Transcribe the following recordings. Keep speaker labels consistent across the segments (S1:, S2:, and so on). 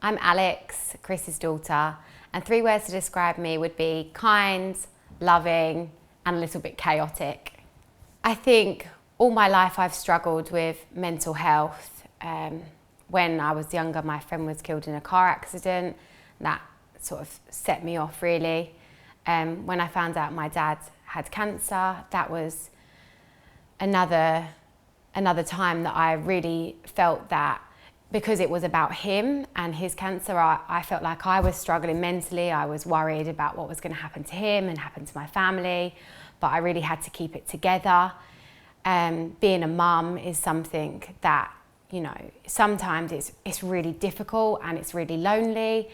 S1: I'm Alex, Chris's daughter, and 3 words to describe me would be kind, loving, and a little bit chaotic. I think all my life I've struggled with mental health. When I was younger, my friend was killed in a car accident. That sort of set me off really. When I found out my dad had cancer, that was another time that I really felt that because it was about him and his cancer, I felt like I was struggling mentally. I was worried about what was going to happen to him and happen to my family, but I really had to keep it together. Being a mum is something that, you know, sometimes it's really difficult and it's really lonely.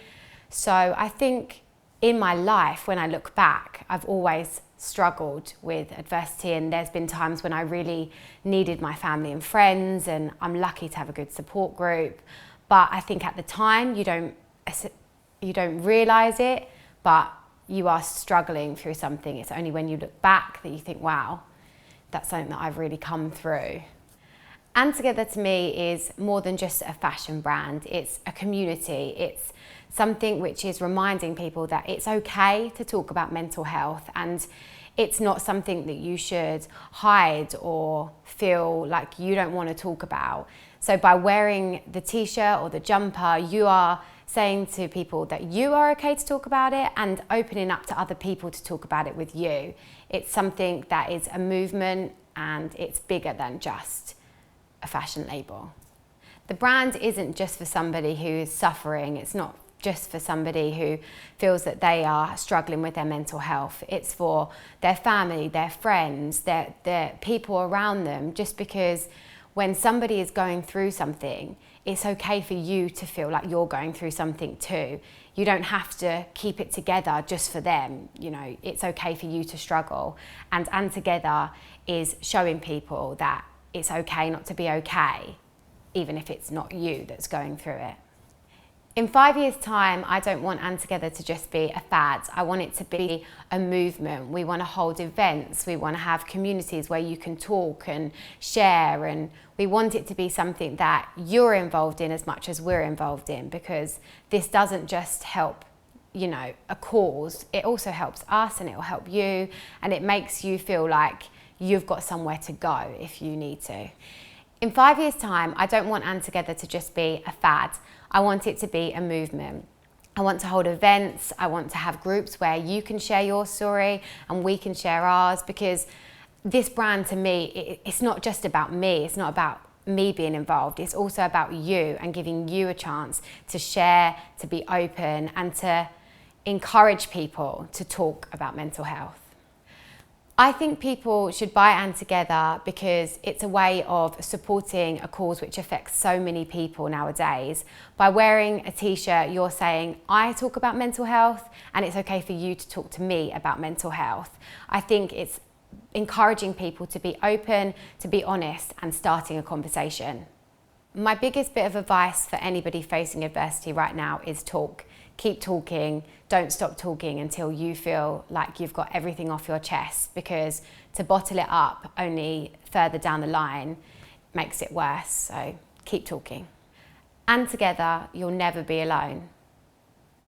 S1: So I think in my life, when I look back, I've always struggled with adversity, and there's been times when I really needed my family and friends, and I'm lucky to have a good support group. But I think at the time you don't realise it, but you are struggling through something. It's only when you look back that you think, wow, that's something that I've really come through. And Together to me is more than just a fashion brand. It's a community. It's something which is reminding people that it's okay to talk about mental health, and it's not something that you should hide or feel like you don't want to talk about. So by wearing the t-shirt or the jumper, you are saying to people that you are okay to talk about it and opening up to other people to talk about it with you. It's something that is a movement, and it's bigger than just a fashion label. The brand isn't just for somebody who is suffering. It's not just for somebody who feels that they are struggling with their mental health. It's for their family, their friends, their people around them, just because when somebody is going through something, it's okay for you to feel like you're going through something too. You don't have to keep it together just for them. You know, it's okay for you to struggle. And Together is showing people that it's okay not to be okay, even if it's not you that's going through it. In 5 years' time, I don't want And Together to just be a fad. I want it to be a movement. We want to hold events. We want to have communities where you can talk and share, and we want it to be something that you're involved in as much as we're involved in, because this doesn't just help, you know, a cause. It also helps us, and it will help you, and it makes you feel like you've got somewhere to go if you need to. In 5 years' time, I don't want And Together to just be a fad. I want it to be a movement. I want to hold events. I want to have groups where you can share your story and we can share ours, because this brand, to me, it's not just about me. It's not about me being involved. It's also about you and giving you a chance to share, to be open, and to encourage people to talk about mental health. I think people should buy And Together because it's a way of supporting a cause which affects so many people nowadays. By wearing a t-shirt, you're saying, I talk about mental health, and it's okay for you to talk to me about mental health. I think it's encouraging people to be open, to be honest, and starting a conversation. My biggest bit of advice for anybody facing adversity right now is talk. Keep talking. Don't stop talking until you feel like you've got everything off your chest, because to bottle it up only further down the line makes it worse. So keep talking. And Together, you'll never be alone.